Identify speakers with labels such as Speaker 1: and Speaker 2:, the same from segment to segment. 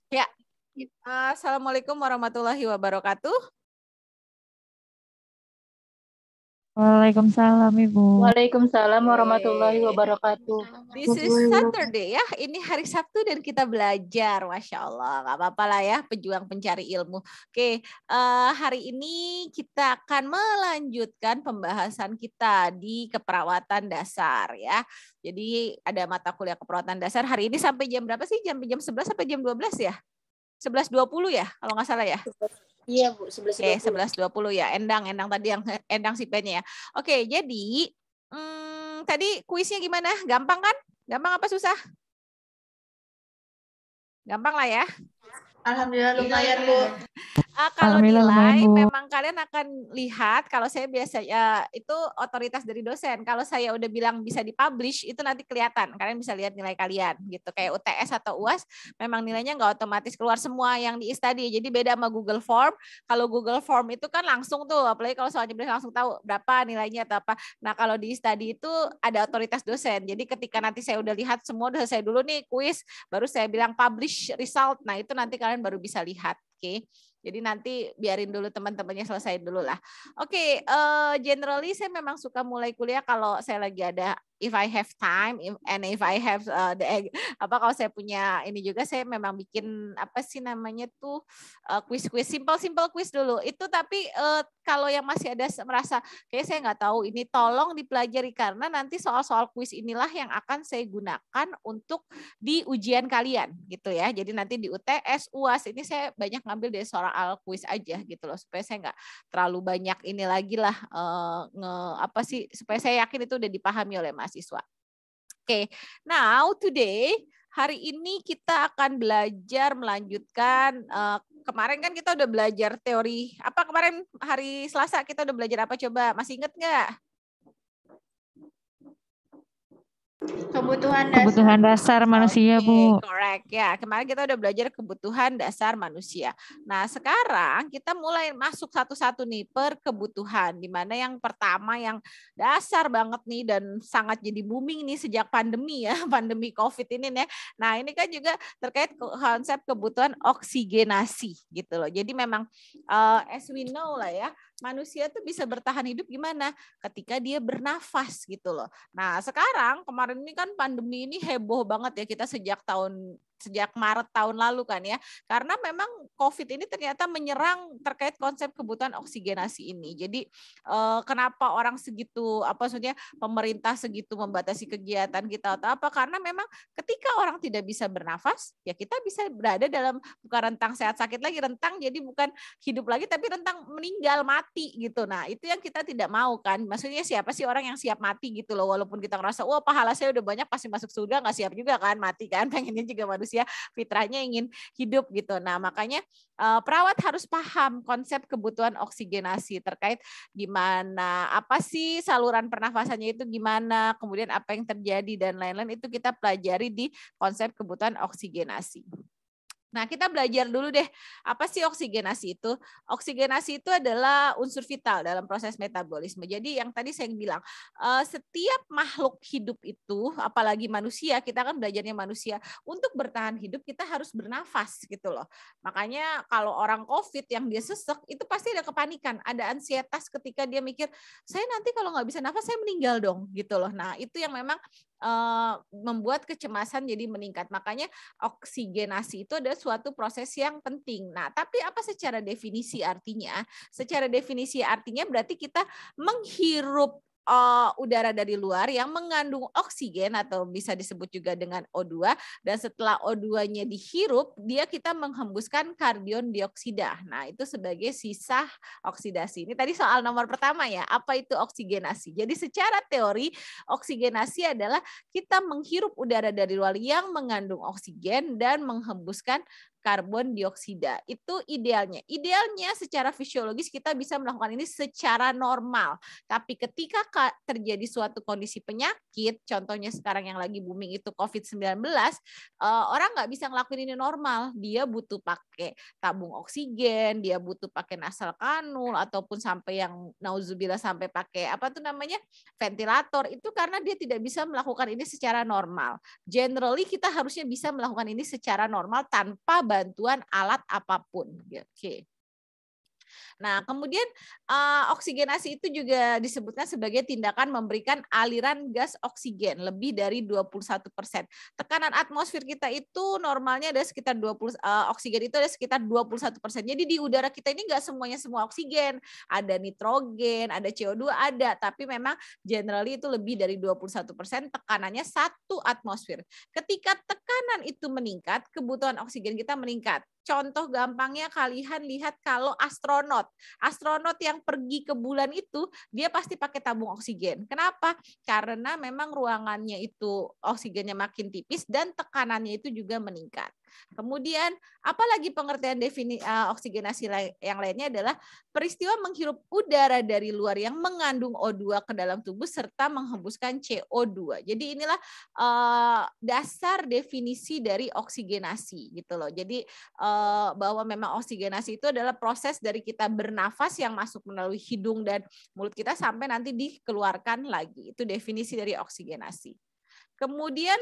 Speaker 1: Ya, Assalamualaikum warahmatullahi wabarakatuh.
Speaker 2: Waalaikumsalam Ibu.
Speaker 3: Waalaikumsalam warahmatullahi wabarakatuh.
Speaker 1: This is Saturday ya, ini hari Sabtu dan kita belajar, Masya Allah, nggak apa-apa lah ya, pejuang pencari ilmu. Oke, hari ini kita akan melanjutkan pembahasan kita di keperawatan dasar ya. Jadi ada mata kuliah keperawatan dasar hari ini sampai jam berapa sih? Jam 11 sampai jam 12 ya? 11.20 ya, kalau nggak salah ya.
Speaker 3: Iya Bu, 11.20.
Speaker 1: 11.20 ya, Endang tadi yang Endang sipenya ya. Oke, jadi tadi kuisnya gimana? Gampang kan? Gampang apa susah? Gampang lah ya.
Speaker 3: Alhamdulillah lumayan Bu.
Speaker 1: Kalau nilai memang kalian akan lihat, kalau saya biasanya itu otoritas dari dosen. Kalau saya udah bilang bisa dipublish, itu nanti kelihatan. Kalian bisa lihat nilai kalian gitu. Kayak UTS atau UAS, memang nilainya nggak otomatis keluar semua yang di study. Jadi beda sama Google Form. Kalau Google Form itu kan langsung tuh, apalagi kalau soalnya langsung tahu berapa nilainya atau apa. Nah kalau di study itu ada otoritas dosen. Jadi ketika nanti saya udah lihat semua, udah selesai dulu nih kuis, baru saya bilang publish result. Nah itu nanti kalian baru bisa lihat. Oke. Jadi nanti biarin dulu teman-temannya selesai dulu lah. Oke, generally saya memang suka mulai kuliah kalau saya lagi ada if I have time and if I have kalau saya punya ini juga, saya memang bikin apa sih namanya tuh quiz-quiz simple quiz dulu. Itu tapi kalau yang masih ada merasa kayak saya nggak tahu ini, tolong dipelajari karena nanti soal-soal quiz inilah yang akan saya gunakan untuk di ujian kalian gitu ya. Jadi nanti di UTS, UAS ini saya banyak ngambil dari soal quiz aja gitu loh, supaya saya nggak terlalu banyak ini lagi lah supaya saya yakin itu udah dipahami oleh mahasiswa. Oke, now today hari ini kita akan belajar melanjutkan kemarin kan kita udah belajar teori apa, kemarin hari Selasa kita udah belajar apa, coba masih inget nggak?
Speaker 2: Kebutuhan dasar manusia, Bu.
Speaker 1: Correct ya. Kemarin kita udah belajar kebutuhan dasar manusia. Nah, sekarang kita mulai masuk satu-satu nih per kebutuhan. Dimana yang pertama yang dasar banget nih dan sangat jadi booming nih sejak pandemi ya, pandemi COVID ini nih. Nah, ini kan juga terkait konsep kebutuhan oksigenasi gitu loh. Jadi memang as we know lah ya, manusia tuh bisa bertahan hidup gimana? Ketika dia bernafas gitu loh. Nah, sekarang kemarin ini kan pandemi ini heboh banget ya, kita sejak Maret tahun lalu kan ya. Karena memang COVID ini ternyata menyerang terkait konsep kebutuhan oksigenasi ini. Jadi kenapa orang segitu, maksudnya pemerintah segitu membatasi kegiatan kita atau apa? Karena memang ketika orang tidak bisa bernafas, ya kita bisa berada dalam bukan rentang sehat sakit lagi, rentang jadi bukan hidup lagi tapi rentang meninggal mati gitu. Nah, itu yang kita tidak mau kan. Maksudnya siapa sih orang yang siap mati gitu loh, walaupun kita ngerasa wah pahala saya udah banyak pasti masuk surga, nggak siap juga kan mati kan. Pengennya juga manusia fitrahnya ingin hidup gitu. Nah, makanya perawat harus paham konsep kebutuhan oksigenasi terkait gimana, apa sih saluran pernafasannya itu gimana, kemudian apa yang terjadi dan lain-lain itu kita pelajari di konsep kebutuhan oksigenasi. Nah, kita belajar dulu deh, apa sih oksigenasi itu? Oksigenasi itu adalah unsur vital dalam proses metabolisme. Jadi yang tadi saya bilang, setiap makhluk hidup itu, apalagi manusia, kita kan belajarnya manusia, untuk bertahan hidup kita harus bernafas gitu loh. Makanya kalau orang COVID yang dia sesek, itu pasti ada kepanikan, ada ansietas ketika dia mikir, saya nanti kalau nggak bisa nafas, saya meninggal dong gitu loh. Nah, itu yang memang membuat kecemasan jadi meningkat. Makanya oksigenasi itu adalah suatu proses yang penting. Nah, tapi apa secara definisi artinya? Secara definisi artinya berarti kita menghirup udara dari luar yang mengandung oksigen atau bisa disebut juga dengan O2, dan setelah O2-nya dihirup, kita menghembuskan karbon dioksida. Nah, itu sebagai sisa oksidasi. Ini tadi soal nomor pertama ya, apa itu oksigenasi? Jadi secara teori oksigenasi adalah kita menghirup udara dari luar yang mengandung oksigen dan menghembuskan karbon dioksida. Itu idealnya. Idealnya secara fisiologis kita bisa melakukan ini secara normal. Tapi ketika terjadi suatu kondisi penyakit, contohnya sekarang yang lagi booming itu COVID-19, orang nggak bisa ngelakuin ini normal. Dia butuh pakai tabung oksigen, dia butuh pakai nasal kanul, ataupun sampai yang nauzubillah sampai pakai ventilator. Itu karena dia tidak bisa melakukan ini secara normal. Generally kita harusnya bisa melakukan ini secara normal tanpa bantuan alat apapun. Oke. Nah, kemudian oksigenasi itu juga disebutkan sebagai tindakan memberikan aliran gas oksigen lebih dari 21%. Tekanan atmosfer kita itu normalnya ada sekitar 20, oksigen itu ada sekitar 21%. Jadi di udara kita ini nggak semuanya semua oksigen. Ada nitrogen, ada CO2 ada, tapi memang generally itu lebih dari 21%, tekanannya 1 atmosfer. Ketika tekanan itu meningkat, kebutuhan oksigen kita meningkat. Contoh gampangnya kalian lihat kalau astronot yang pergi ke bulan itu dia pasti pakai tabung oksigen. Kenapa? Karena memang ruangannya itu oksigennya makin tipis dan tekanannya itu juga meningkat. Kemudian apalagi pengertian oksigenasi yang lainnya adalah peristiwa menghirup udara dari luar yang mengandung O2 ke dalam tubuh serta menghembuskan CO2. Jadi inilah dasar definisi dari oksigenasi gitu loh. Jadi bahwa memang oksigenasi itu adalah proses dari kita bernafas yang masuk melalui hidung dan mulut kita sampai nanti dikeluarkan lagi. Itu definisi dari oksigenasi. Kemudian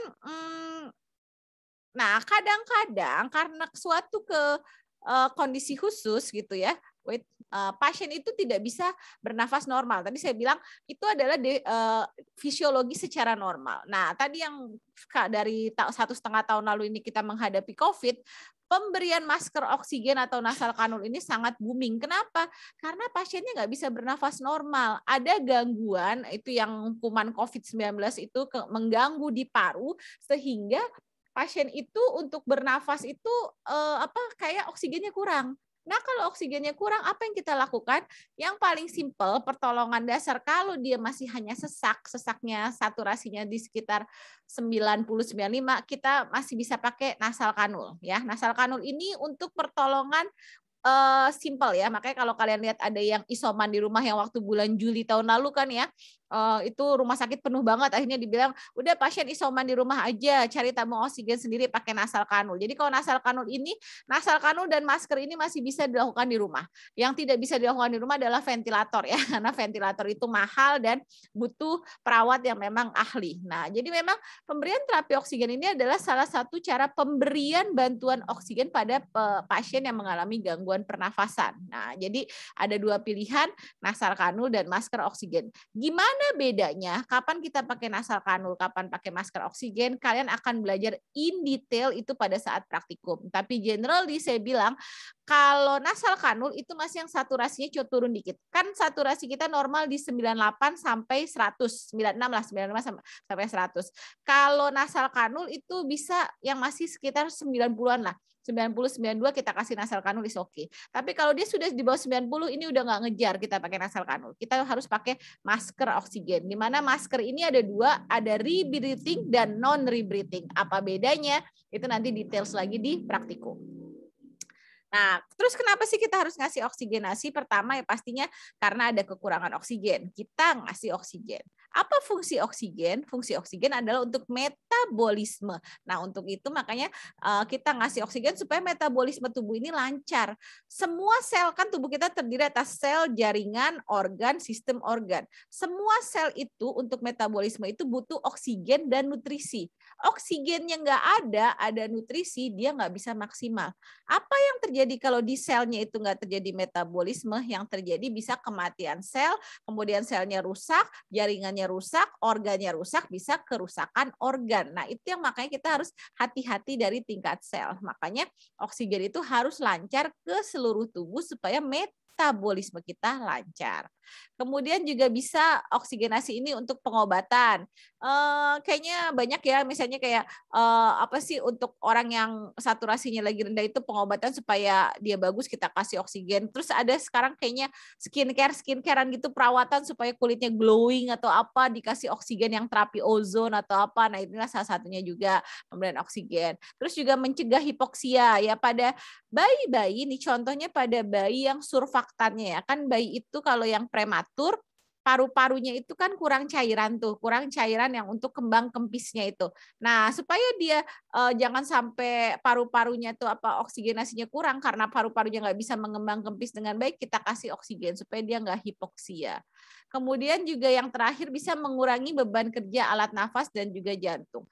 Speaker 1: nah, kadang-kadang karena suatu kondisi khusus gitu ya, pasien itu tidak bisa bernafas normal. Tadi saya bilang itu adalah fisiologi secara normal. Nah, tadi yang dari 1,5 tahun lalu ini kita menghadapi COVID, pemberian masker oksigen atau nasal kanul ini sangat booming. Kenapa? Karena pasiennya nggak bisa bernafas normal. Ada gangguan, itu yang kuman COVID-19 itu mengganggu di paru, sehingga pasien itu untuk bernafas itu kayak oksigennya kurang. Nah, kalau oksigennya kurang, apa yang kita lakukan? Yang paling simpel, pertolongan dasar kalau dia masih hanya sesaknya saturasinya di sekitar 90-95, kita masih bisa pakai nasal kanul ya. Nasal kanul ini untuk pertolongan simpel ya. Makanya kalau kalian lihat ada yang isoman di rumah yang waktu bulan Juli tahun lalu kan ya, itu rumah sakit penuh banget, akhirnya dibilang udah pasien isoman di rumah aja, cari tabung oksigen sendiri pakai nasal kanul. Jadi kalau nasal kanul dan masker ini masih bisa dilakukan di rumah. Yang tidak bisa dilakukan di rumah adalah ventilator ya, karena ventilator itu mahal dan butuh perawat yang memang ahli. Nah, jadi memang pemberian terapi oksigen ini adalah salah satu cara pemberian bantuan oksigen pada pasien yang mengalami gangguan pernafasan. Nah, jadi ada 2 pilihan, nasal kanul dan masker oksigen. Gimana bedanya? Kapan kita pakai nasal kanul, kapan pakai masker oksigen? Kalian akan belajar in detail itu pada saat praktikum. Tapi generally saya bilang kalau nasal kanul itu masih yang saturasinya coba turun dikit. Kan saturasi kita normal di 98 sampai 100, 96 lah, 95 sampai 100. Kalau nasal kanul itu bisa yang masih sekitar 90-an lah. 90-92 kita kasih nasal kanul is oke. Tapi kalau dia sudah di bawah 90 ini udah nggak ngejar kita pakai nasal kanul. Kita harus pakai masker oksigen. Di mana masker ini ada 2, ada rebreathing dan non rebreathing. Apa bedanya? Itu nanti details lagi di praktikum. Nah, terus kenapa sih kita harus ngasih oksigenasi? Pertama ya pastinya karena ada kekurangan oksigen. Kita ngasih oksigen. Apa fungsi oksigen? Fungsi oksigen adalah untuk metabolisme. Nah, untuk itu makanya kita ngasih oksigen supaya metabolisme tubuh ini lancar. Semua sel kan tubuh kita terdiri atas sel, jaringan, organ, sistem organ. Semua sel itu untuk metabolisme itu butuh oksigen dan nutrisi. Oksigennya nggak ada nutrisi, dia nggak bisa maksimal. Apa yang terjadi kalau di selnya itu nggak terjadi metabolisme? Yang terjadi bisa kematian sel, kemudian selnya rusak, jaringannya rusak, organnya rusak, bisa kerusakan organ. Nah, itu yang makanya kita harus hati-hati dari tingkat sel. Makanya oksigen itu harus lancar ke seluruh tubuh supaya metabolisme kita lancar. Kemudian juga bisa oksigenasi ini untuk pengobatan. Kayaknya banyak ya, misalnya kayak apa sih untuk orang yang saturasinya lagi rendah itu pengobatan supaya dia bagus kita kasih oksigen. Terus ada sekarang kayaknya skincarean gitu, perawatan supaya kulitnya glowing atau apa, dikasih oksigen yang terapi ozon atau apa. Nah, inilah salah satunya juga pemberian oksigen. Terus juga mencegah hipoksia ya pada bayi-bayi, nih contohnya pada bayi yang surfaktannya ya. Kan bayi itu kalau yang prematur, paru-parunya itu kan kurang cairan yang untuk kembang kempisnya itu. Nah, supaya dia jangan sampai paru-parunya itu oksigenasinya kurang karena paru-parunya nggak bisa mengembang kempis dengan baik, kita kasih oksigen supaya dia nggak hipoksia. Kemudian juga yang terakhir bisa mengurangi beban kerja alat nafas dan juga jantung.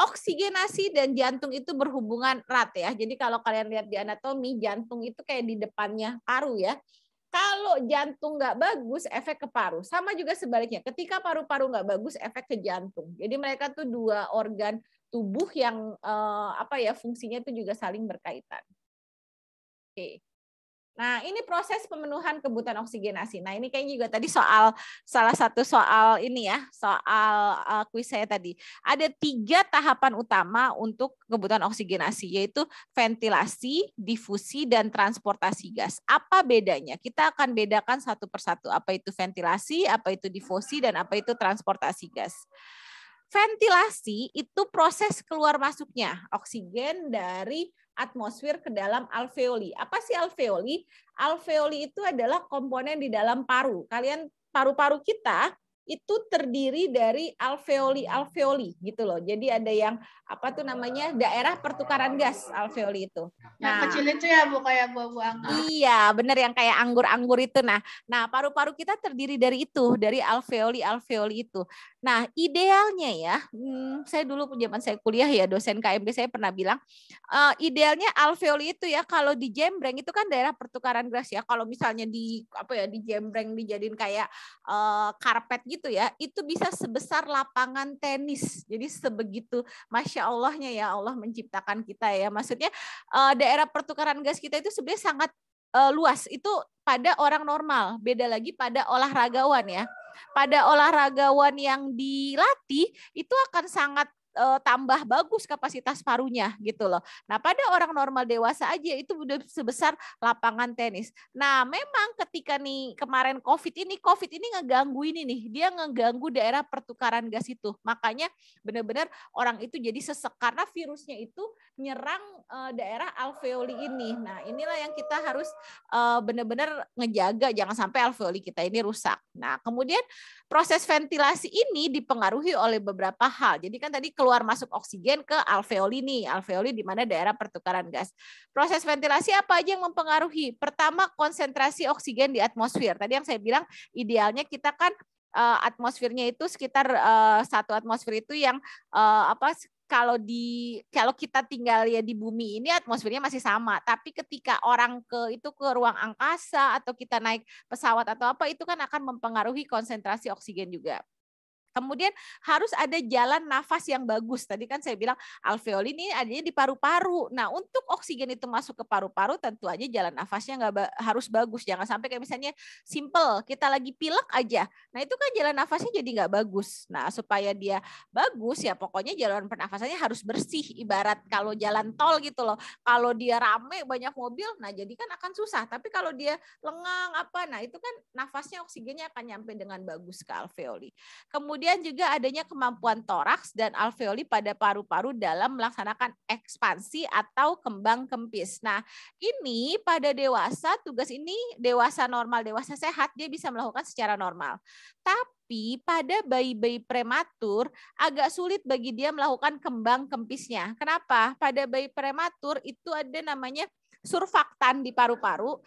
Speaker 1: Oksigenasi dan jantung itu berhubungan erat ya. Jadi kalau kalian lihat di anatomi, jantung itu kayak di depannya paru ya. Kalau jantung nggak bagus, efek ke paru. Sama juga sebaliknya. Ketika paru-paru nggak bagus, efek ke jantung. Jadi mereka tuh dua organ tubuh yang fungsinya itu juga saling berkaitan. Oke. Nah, ini proses pemenuhan kebutuhan oksigenasi. Nah, ini kayaknya juga tadi salah satu soal ini ya, soal kuis saya tadi. Ada 3 tahapan utama untuk kebutuhan oksigenasi, yaitu ventilasi, difusi, dan transportasi gas. Apa bedanya? Kita akan bedakan satu persatu. Apa itu ventilasi, apa itu difusi, dan apa itu transportasi gas. Ventilasi itu proses keluar masuknya oksigen dari atmosfer ke dalam alveoli. Apa sih alveoli? Alveoli itu adalah komponen di dalam paru. Paru-paru kita itu terdiri dari alveoli gitu loh. Jadi ada yang daerah pertukaran gas alveoli itu.
Speaker 3: Yang kecil itu ya Bu, kayak buah-buah anggur.
Speaker 1: Iya, benar, yang kayak anggur-anggur itu. Nah, paru-paru kita terdiri dari itu, dari alveoli itu. Nah, idealnya ya, saya dulu zaman saya kuliah ya, dosen KMB saya pernah bilang, idealnya alveoli itu ya kalau di jembreng itu kan daerah pertukaran gas ya. Kalau misalnya di jembreng dijadiin kayak karpet gitu ya, itu bisa sebesar lapangan tenis. Jadi sebegitu Masya Allahnya ya, Allah menciptakan kita ya. Maksudnya daerah pertukaran gas kita itu sebenarnya sangat luas. Itu pada orang normal, beda lagi pada olahragawan ya. Pada olahragawan yang dilatih itu akan sangat tambah bagus kapasitas parunya gitu loh. Nah, pada orang normal dewasa aja itu udah sebesar lapangan tenis. Nah, memang ketika nih kemarin COVID ini ngeganggu ini nih. Dia ngeganggu daerah pertukaran gas itu. Makanya benar-benar orang itu jadi sesek karena virusnya itu nyerang daerah alveoli ini. Nah, inilah yang kita harus benar-benar ngejaga jangan sampai alveoli kita ini rusak. Nah, kemudian proses ventilasi ini dipengaruhi oleh beberapa hal. Jadi kan tadi keluar masuk oksigen ke alveoli nih, alveoli di mana daerah pertukaran gas. Proses ventilasi apa aja yang mempengaruhi? Pertama, konsentrasi oksigen di atmosfer. Tadi yang saya bilang idealnya kita kan atmosfernya itu sekitar 1 atmosfer itu yang kalau kita tinggal ya di bumi ini atmosfernya masih sama, tapi ketika orang ke ruang angkasa atau kita naik pesawat atau apa itu kan akan mempengaruhi konsentrasi oksigen juga. Kemudian harus ada jalan nafas yang bagus. Tadi kan saya bilang alveoli ini adanya di paru-paru. Nah, untuk oksigen itu masuk ke paru-paru tentu aja jalan nafasnya harus bagus. Jangan sampai kayak misalnya simple, kita lagi pilek aja. Nah, itu kan jalan nafasnya jadi nggak bagus. Nah, supaya dia bagus ya pokoknya jalan pernafasannya harus bersih. Ibarat kalau jalan tol gitu loh. Kalau dia rame banyak mobil, nah jadi kan akan susah. Tapi kalau dia lengang nah itu kan nafasnya oksigennya akan nyampe dengan bagus ke alveoli. Kemudian juga adanya kemampuan toraks dan alveoli pada paru-paru dalam melaksanakan ekspansi atau kembang kempis. Nah, ini pada dewasa, tugas ini dewasa normal, dewasa sehat, dia bisa melakukan secara normal. Tapi pada bayi-bayi prematur agak sulit bagi dia melakukan kembang kempisnya. Kenapa? Pada bayi prematur itu ada namanya surfaktan di paru-paru,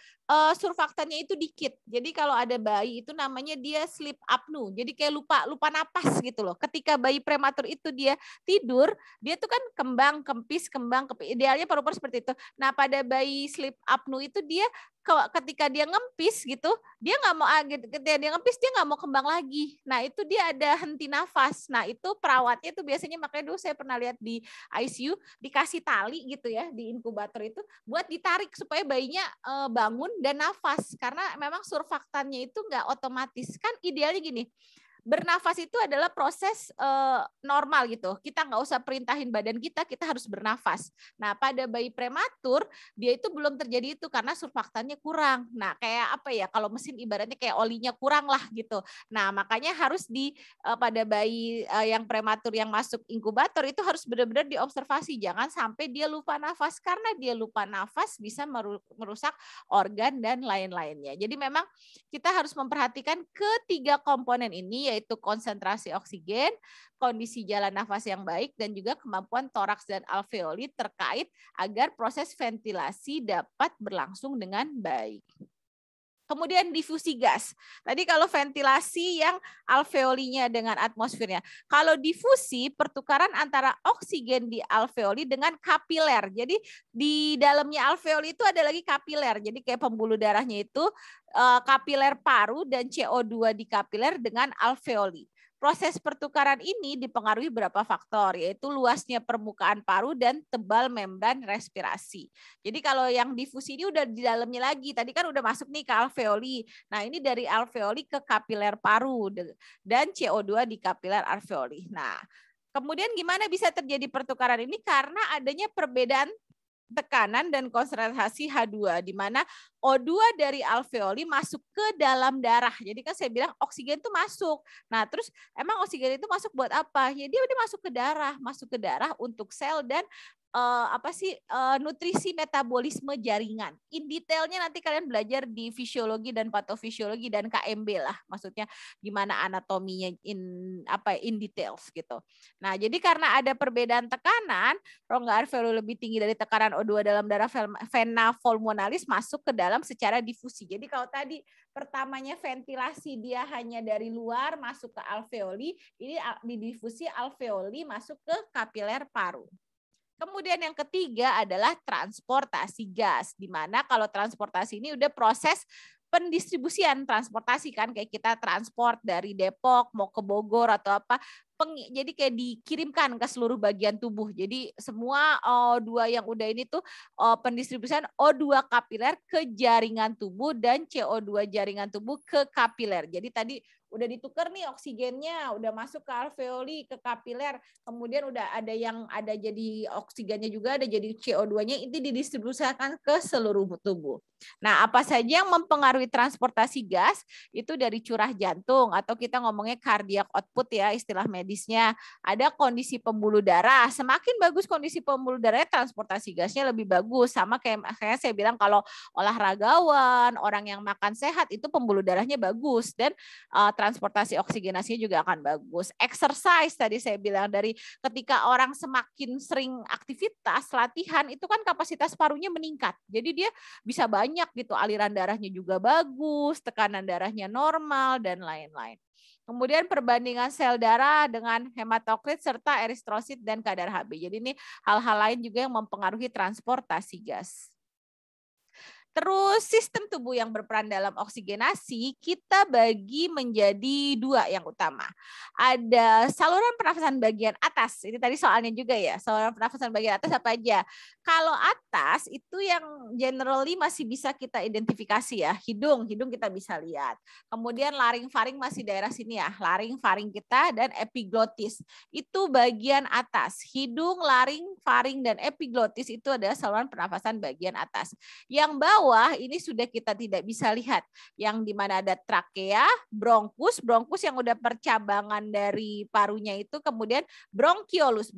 Speaker 1: surfaktannya itu dikit. Jadi kalau ada bayi itu namanya dia sleep apnea. Jadi kayak lupa napas gitu loh. Ketika bayi prematur itu dia tidur, dia tuh kan kembang kempis. Idealnya paru-paru seperti itu. Nah, pada bayi sleep apnea itu dia ketika dia ngempis gitu, dia nggak mau ketika dia ngempis dia nggak mau kembang lagi. Nah, itu dia ada henti nafas. Nah, itu perawatnya itu biasanya makanya dulu saya pernah lihat di ICU dikasih tali gitu ya di inkubator itu buat ditarik supaya bayinya bangun dan nafas karena memang surfaktannya itu nggak otomatis. Kan idealnya gini, bernafas itu adalah proses normal gitu. Kita nggak usah perintahin badan kita harus bernafas. Nah, pada bayi prematur, dia itu belum terjadi itu karena surfaktannya kurang. Nah, kayak apa ya, kalau mesin ibaratnya kayak olinya kurang lah gitu. Nah, makanya harus pada bayi yang prematur yang masuk inkubator itu harus benar-benar diobservasi. Jangan sampai dia lupa nafas, karena dia lupa nafas bisa merusak organ dan lain-lainnya. Jadi memang kita harus memperhatikan ketiga komponen ini, yaitu konsentrasi oksigen, kondisi jalan nafas yang baik, dan juga kemampuan toraks dan alveoli terkait agar proses ventilasi dapat berlangsung dengan baik. Kemudian difusi gas. Tadi kalau ventilasi yang alveolinya dengan atmosfernya. Kalau difusi, pertukaran antara oksigen di alveoli dengan kapiler. Jadi di dalamnya alveoli itu ada lagi kapiler. Jadi kayak pembuluh darahnya itu kapiler paru dan CO2 di kapiler dengan alveoli. Proses pertukaran ini dipengaruhi beberapa faktor, yaitu luasnya permukaan paru dan tebal membran respirasi. Jadi kalau yang difusi ini udah di dalamnya lagi. Tadi kan udah masuk nih ke alveoli. Nah, ini dari alveoli ke kapiler paru dan CO2 di kapiler alveoli. Nah, kemudian gimana bisa terjadi pertukaran ini? Karena adanya perbedaan tekanan dan konsentrasi H2 di mana O2 dari alveoli masuk ke dalam darah. Jadi kan saya bilang oksigen itu masuk. Nah, terus emang oksigen itu masuk buat apa? Ya dia udah masuk ke darah untuk sel dan nutrisi metabolisme jaringan. In detailnya nanti kalian belajar di fisiologi dan patofisiologi dan KMB lah. Maksudnya gimana anatominya in details gitu. Nah, jadi karena ada perbedaan tekanan, rongga alveoli lebih tinggi dari tekanan O2 dalam darah, vena pulmonalis masuk ke dalam secara difusi. Jadi kalau tadi pertamanya ventilasi dia hanya dari luar masuk ke alveoli, ini di difusi alveoli masuk ke kapiler paru. Kemudian yang ketiga adalah transportasi gas, di mana kalau transportasi ini udah proses pendistribusian transportasi kan, kayak kita transport dari Depok mau ke Bogor atau apa, jadi kayak dikirimkan ke seluruh bagian tubuh. Jadi semua O2 yang udah ini tuh pendistribusian O2 kapiler ke jaringan tubuh dan CO2 jaringan tubuh ke kapiler. Jadi tadi udah ditukar nih oksigennya, udah masuk ke alveoli, ke kapiler, kemudian udah ada yang ada jadi oksigennya juga, ada jadi CO2-nya, itu didistribusikan ke seluruh tubuh. Nah, apa saja yang mempengaruhi transportasi gas? Itu dari curah jantung atau kita ngomongnya cardiac output ya, istilah medisnya. Ada kondisi pembuluh darah. Semakin bagus kondisi pembuluh darahnya, transportasi gasnya lebih bagus. Sama kayak saya bilang kalau olahragawan, orang yang makan sehat itu pembuluh darahnya bagus dan transportasi oksigenasinya juga akan bagus. Exercise tadi saya bilang dari ketika orang semakin sering aktivitas, latihan itu kan kapasitas parunya meningkat. Jadi dia bisa banyak gitu, aliran darahnya juga bagus, tekanan darahnya normal dan lain-lain. Kemudian perbandingan sel darah dengan hematokrit serta eritrosit dan kadar Hb. Jadi ini hal-hal lain juga yang mempengaruhi transportasi gas. Terus sistem tubuh yang berperan dalam oksigenasi kita bagi menjadi dua yang utama. Ada saluran pernafasan bagian atas. Ini tadi soalnya juga ya. Saluran pernafasan bagian atas apa aja? Kalau atas itu yang generally masih bisa kita identifikasi ya. Hidung kita bisa lihat. Kemudian laring-faring masih daerah sini ya. Laring-faring kita dan epiglotis. Itu bagian atas. Hidung, laring, faring dan epiglotis itu adalah saluran pernafasan bagian atas. Yang bawah ini sudah kita tidak bisa lihat, yang dimana ada trakea, bronkus yang udah percabangan dari parunya itu, kemudian bronkiolus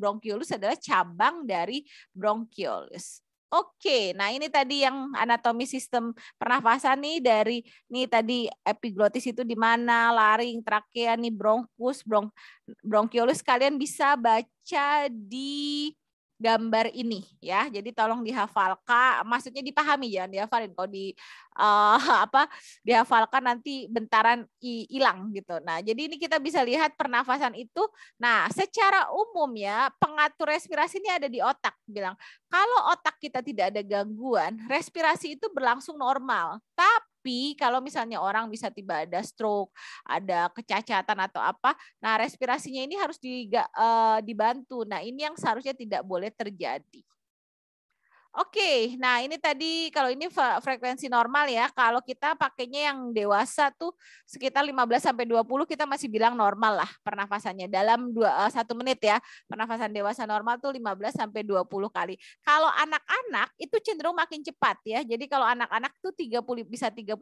Speaker 1: adalah cabang dari bronkiolus. Oke, nah ini tadi yang anatomi sistem pernafasan nih dari nih tadi epiglotis itu di mana, laring, trakea nih bronkiolus kalian bisa baca di gambar ini ya. Jadi tolong dihafalkan, maksudnya dipahami, jangan dihafalin. Kalau dihafalkan nanti bentaran hilang gitu. Nah, jadi ini kita bisa lihat pernafasan itu. Nah, secara umum ya, pengatur respirasi ini ada di otak. Bilang, kalau otak kita tidak ada gangguan, respirasi itu berlangsung normal. Tapi kalau misalnya orang bisa tiba ada stroke, ada kecacatan atau apa, nah respirasinya ini harus dibantu. Nah ini yang seharusnya tidak boleh terjadi. Oke, nah ini tadi kalau ini frekuensi normal ya. Kalau kita pakainya yang dewasa tuh sekitar 15-20 kita masih bilang normal lah pernafasannya dalam 1 menit ya. Pernafasan dewasa normal tuh 15-20 kali. Kalau anak-anak itu cenderung makin cepat ya. Jadi kalau anak-anak tuh bisa 35-40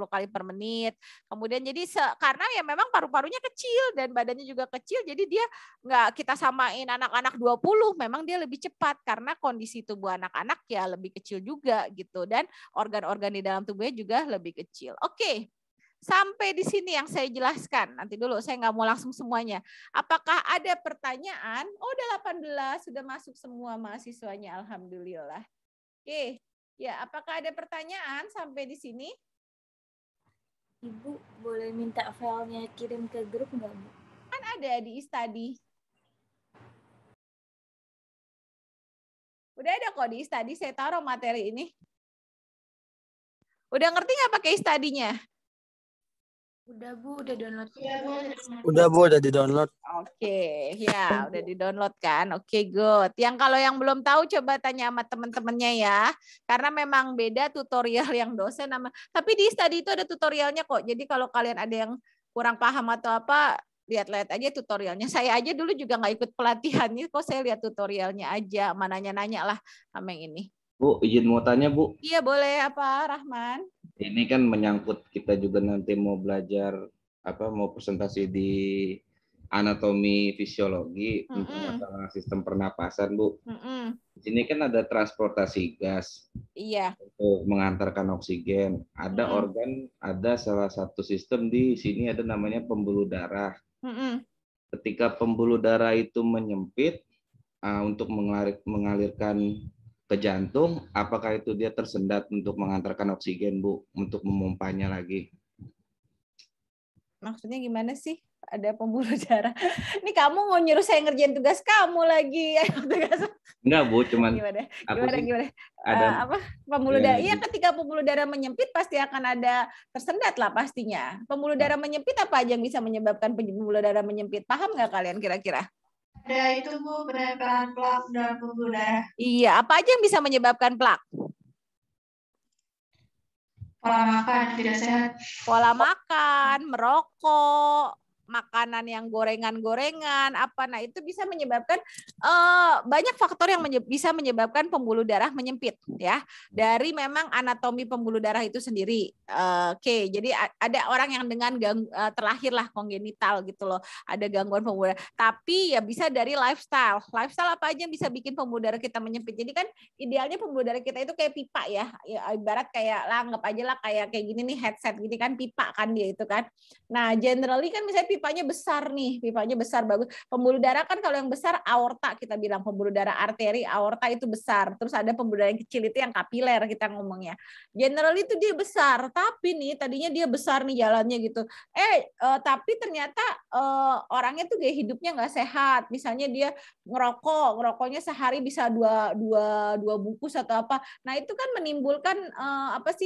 Speaker 1: kali per menit. Kemudian jadi karena ya memang paru-parunya kecil dan badannya juga kecil, jadi dia nggak kita samain anak-anak 20, memang dia lebih cepat karena kondisi tubuh anak-anak ya lebih kecil juga gitu dan organ-organ di dalam tubuhnya juga lebih kecil. Oke, sampai di sini yang saya jelaskan. Nanti dulu saya nggak mau langsung semuanya. Apakah ada pertanyaan? Oh, udah 18, sudah masuk semua mahasiswanya, alhamdulillah. Oke, ya apakah ada pertanyaan sampai di sini?
Speaker 4: Ibu boleh minta filenya kirim ke grup nggak, Bu?
Speaker 1: Kan ada di e-study. Udah ada kok di e-study, saya taruh materi ini. Udah ngerti nggak pakai e-study-nya?
Speaker 4: Udah, Bu, udah download.
Speaker 5: Udah Bu, udah di-download.
Speaker 1: Oke, ya udah di-download kan. Oke, good. Yang kalau yang belum tahu coba tanya sama teman-temannya ya. Karena memang beda tutorial yang dosen sama. Tapi di study itu ada tutorialnya kok. Jadi kalau kalian ada yang kurang paham atau apa, lihat-lihat aja tutorialnya. Saya aja dulu juga nggak ikut pelatihannya, kok saya lihat tutorialnya aja. Nanya-nanya lah sama yang ini.
Speaker 6: Bu, izin mau tanya, Bu.
Speaker 1: Iya, boleh apa, Rahman?
Speaker 6: Ini kan menyangkut kita juga nanti mau belajar mau presentasi di anatomi fisiologi untuk masalah sistem pernapasan, Bu. Di sini kan ada transportasi gas.
Speaker 1: Iya.
Speaker 6: Untuk mengantarkan oksigen. Ada organ, ada salah satu sistem di sini ada namanya pembuluh darah. Ketika pembuluh darah itu menyempit untuk mengalirkan ke jantung, apakah itu dia tersendat untuk mengantarkan oksigen, Bu, untuk memompanya lagi?
Speaker 1: Maksudnya gimana sih? Ada pembuluh darah. Ini kamu mau nyuruh saya ngerjain tugas kamu lagi.
Speaker 6: Enggak, Bu, cuman
Speaker 1: gimana?
Speaker 6: Ada
Speaker 1: pembuluh darah. Iya, ketika pembuluh darah menyempit pasti akan ada tersendat lah pastinya. Pembuluh darah menyempit apa aja yang bisa menyebabkan pembuluh darah menyempit? Paham nggak kalian kira-kira?
Speaker 3: Ada itu Bu, penempelan plak dalam pembuluh darah.
Speaker 1: Iya, apa aja yang bisa menyebabkan plak?
Speaker 3: Pola makan tidak sehat.
Speaker 1: Pola makan, merokok, makanan yang gorengan-gorengan, apa, nah itu bisa menyebabkan banyak faktor yang bisa menyebabkan pembuluh darah menyempit ya, dari memang anatomi pembuluh darah itu sendiri. Oke, jadi ada orang yang dengan terlahirlah kongenital gitu loh, ada gangguan pembuluh darah, tapi ya bisa dari lifestyle apa aja yang bisa bikin pembuluh darah kita menyempit. Jadi kan idealnya pembuluh darah kita itu kayak pipa ya, ibarat kayak lah, anggap aja lah kayak gini nih, headset gini kan, pipa kan dia itu kan. Nah generally kan misalnya pipanya besar nih, pipanya besar bagus. Pembuluh darah kan kalau yang besar aorta, kita bilang pembuluh darah arteri, aorta itu besar. Terus ada pembuluh darah yang kecil itu yang kapiler kita ngomongnya. Generally itu dia besar, tapi nih tadinya dia besar nih jalannya gitu. Tapi ternyata orangnya tuh gaya hidupnya nggak sehat. Misalnya dia ngerokoknya sehari bisa dua bungkus atau apa. Nah itu kan menimbulkan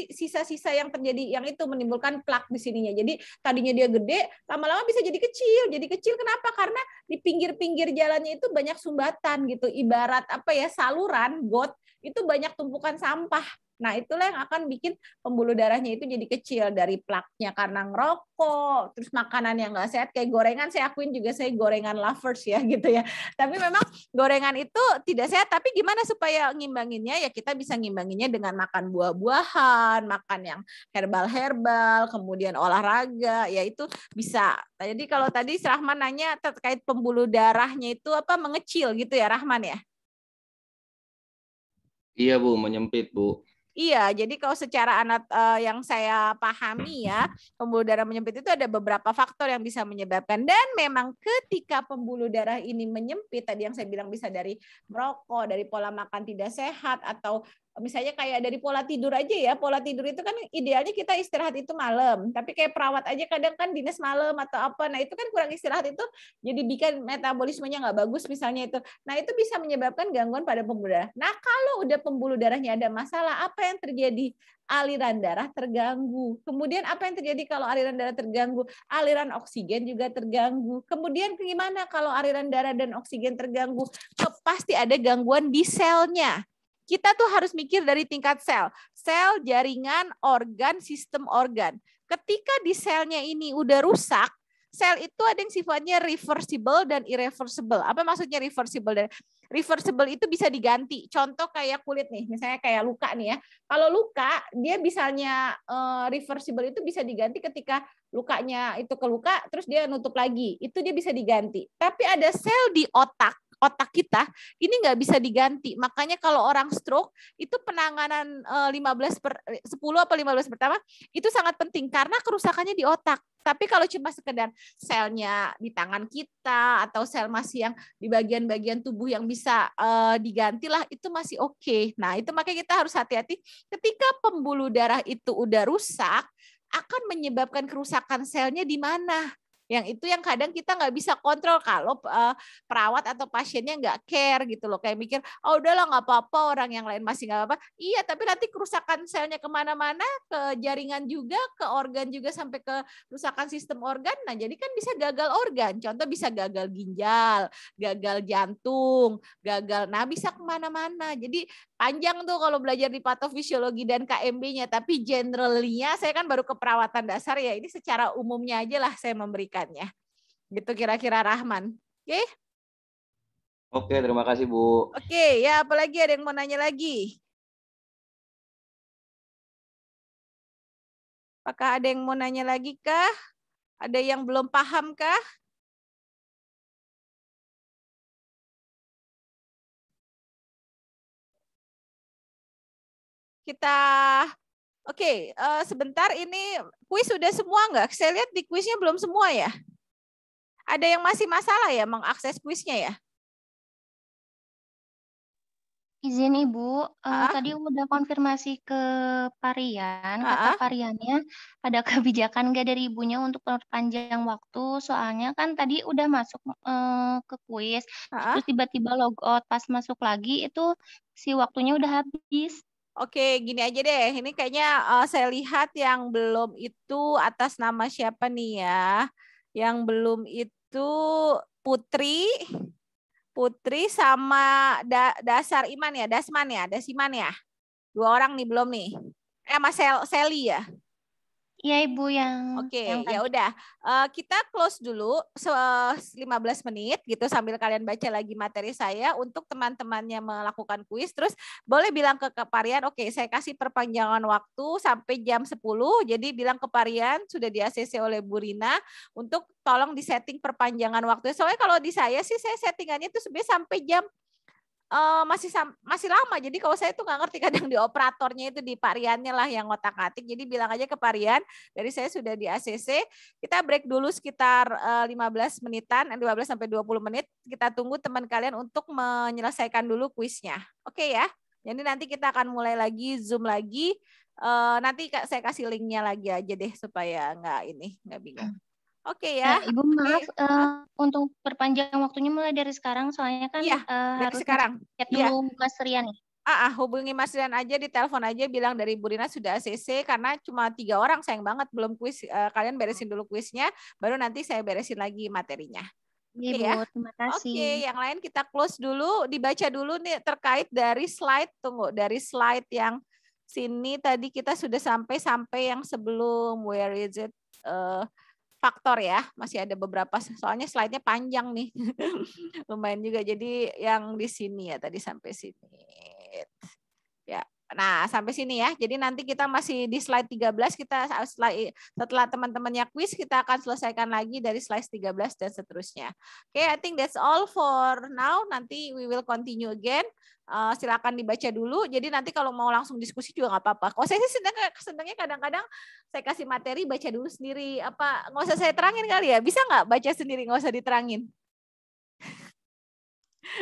Speaker 1: sisa-sisa yang terjadi, yang itu menimbulkan plak di sininya. Jadi tadinya dia gede, lama-lama bisa jadi kecil. Jadi kecil kenapa? Karena di pinggir-pinggir jalannya itu banyak sumbatan gitu. Ibarat saluran got itu banyak tumpukan sampah. Nah, itulah yang akan bikin pembuluh darahnya itu jadi kecil dari plaknya karena ngerokok, terus makanan yang nggak sehat kayak gorengan. Saya akuin juga saya gorengan lovers ya gitu ya. Tapi memang gorengan itu tidak sehat. Tapi gimana supaya ngimbanginnya? Ya kita bisa ngimbanginnya dengan makan buah-buahan, makan yang herbal-herbal, kemudian olahraga, ya itu bisa. Jadi kalau tadi Rahman nanya terkait pembuluh darahnya itu mengecil gitu ya Rahman ya?
Speaker 6: Iya Bu, menyempit Bu.
Speaker 1: Iya, jadi kalau secara yang saya pahami ya, pembuluh darah menyempit itu ada beberapa faktor yang bisa menyebabkan, dan memang ketika pembuluh darah ini menyempit, tadi yang saya bilang bisa dari merokok, dari pola makan tidak sehat, atau misalnya kayak dari pola tidur aja ya. Pola tidur itu kan idealnya kita istirahat itu malam, tapi kayak perawat aja kadang kan dinas malam atau apa, nah itu kan kurang istirahat, itu jadi bikin metabolismenya nggak bagus misalnya itu. Nah itu bisa menyebabkan gangguan pada pembuluh darah. Nah kalau udah pembuluh darahnya ada masalah, apa yang terjadi? Aliran darah terganggu. Kemudian apa yang terjadi kalau aliran darah terganggu? Aliran oksigen juga terganggu. Kemudian gimana kalau aliran darah dan oksigen terganggu? Pasti ada gangguan di selnya. Kita tuh harus mikir dari tingkat sel. Sel, jaringan, organ, sistem organ. Ketika di selnya ini udah rusak, sel itu ada yang sifatnya reversible dan irreversible. Apa maksudnya reversible dan reversible? Itu bisa diganti. Contoh kayak kulit nih, misalnya kayak luka nih ya. Kalau luka, dia misalnya reversible itu bisa diganti ketika lukanya itu keluka, terus dia nutup lagi. Itu dia bisa diganti. Tapi ada sel di otak kita ini nggak bisa diganti. Makanya kalau orang stroke itu penanganan 10 atau 15 pertama itu sangat penting karena kerusakannya di otak. Tapi kalau cuma sekedar selnya di tangan kita atau sel masih yang di bagian-bagian tubuh yang bisa digantilah, itu masih oke. Nah itu makanya kita harus hati-hati ketika pembuluh darah itu udah rusak. akan menyebabkan kerusakan selnya di mana. Yang itu yang kadang kita nggak bisa kontrol kalau perawat atau pasiennya nggak care gitu loh. Kayak mikir, oh udahlah nggak apa-apa, orang yang lain masih nggak apa-apa. Iya, tapi nanti kerusakan selnya kemana-mana, ke jaringan juga, ke organ juga, sampai ke kerusakan sistem organ. Nah, jadi kan bisa gagal organ. Contoh bisa gagal ginjal, gagal jantung, gagal. Nah, bisa kemana-mana. Jadi panjang tuh kalau belajar di patofisiologi dan KMB-nya. Tapi generalnya saya kan baru keperawatan dasar ya. Ini secara umumnya aja lah saya memberikan. Gitu kira-kira Rahman. Oke?
Speaker 6: Oke, terima kasih Bu.
Speaker 1: Oke, ya apalagi ada yang mau nanya lagi? Apakah ada yang mau nanya lagi kah? Ada yang belum paham kah? Kita Oke, sebentar ini kuis sudah semua nggak? Saya lihat di kuisnya belum semua ya. Ada yang masih masalah ya mengakses kuisnya ya?
Speaker 7: Izin Ibu, tadi udah konfirmasi ke Parian, kata Pariannya ada kebijakan nggak dari Ibunya untuk perpanjang waktu, soalnya kan tadi udah masuk ke kuis, terus tiba-tiba log out, pas masuk lagi itu si waktunya udah habis.
Speaker 1: Oke, gini aja deh. Ini kayaknya saya lihat yang belum itu atas nama siapa nih ya? Yang belum itu Putri sama Dasar Iman ya, Dasiman ya. 2 orang nih belum nih. Mas Sally ya.
Speaker 7: Iya Ibu yang
Speaker 1: Oke, ya udah. Kita close dulu 15 menit gitu sambil kalian baca lagi materi saya untuk teman-temannya melakukan kuis. Terus boleh bilang ke Parian, oke, saya kasih perpanjangan waktu sampai jam 10. Jadi bilang ke Parian sudah di ACC oleh Bu Rina untuk tolong disetting perpanjangan waktu. Soalnya kalau di saya sih saya settingannya itu sebenarnya sampai jam masih lama. Jadi kalau saya tuh nggak ngerti, kadang di operatornya itu di Pariannya lah yang ngotak-ngatik. Jadi bilang aja ke Parian, dari saya sudah di ACC. Kita break dulu sekitar 15 menitan, 15 sampai 20 menit. Kita tunggu teman kalian untuk menyelesaikan dulu kuisnya. Oke ya. Jadi nanti kita akan mulai lagi Zoom lagi. Nanti saya kasih linknya lagi aja deh supaya nggak bingung. Oke ya.
Speaker 7: Ibu maaf, untuk perpanjang waktunya mulai dari sekarang, soalnya kan harus
Speaker 1: sekarang.
Speaker 7: Chat dulu Mas Rian.
Speaker 1: Hubungi Mas Rian aja, di telepon aja, bilang dari Bu Rina sudah ACC, karena cuma 3 orang, sayang banget belum kuis. Kalian beresin dulu kuisnya, baru nanti saya beresin lagi materinya.
Speaker 7: Oke
Speaker 1: ya.
Speaker 7: Terima kasih.
Speaker 1: Oke, yang lain kita close dulu, dibaca dulu nih terkait dari slide. Tunggu, dari slide yang sini tadi kita sudah sampai yang sebelum, where is it? Faktor ya, masih ada beberapa, soalnya slide-nya panjang nih. Lumayan juga, jadi yang di sini ya, tadi sampai sini. Ya, nah sampai sini ya. Jadi nanti kita masih di slide 13, kita setelah teman-temannya kuis, kita akan selesaikan lagi dari slide 13 dan seterusnya. Oke, I think that's all for now. Nanti we will continue again. Silakan dibaca dulu. Jadi nanti kalau mau langsung diskusi juga nggak apa-apa. Kalau saya sih senangnya kadang-kadang saya kasih materi baca dulu sendiri. Apa nggak usah saya terangin kali ya? Bisa nggak baca sendiri, nggak usah diterangin?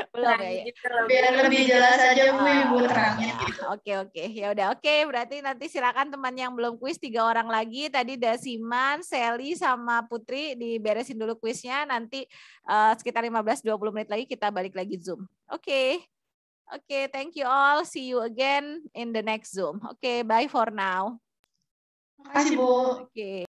Speaker 1: Belum ya?
Speaker 3: Biar lebih jelas aja Bu, Ibu terangin gitu.
Speaker 1: Oke. Ya udah, oke. Berarti nanti silakan teman yang belum kuis 3 orang lagi. Tadi Dasiman, Sally sama Putri diberesin dulu kuisnya. Nanti sekitar 15-20 menit lagi kita balik lagi Zoom. Oke. Oke, thank you all. See you again in the next Zoom. Oke, bye for now.
Speaker 3: Makasih Bu.
Speaker 1: Oke.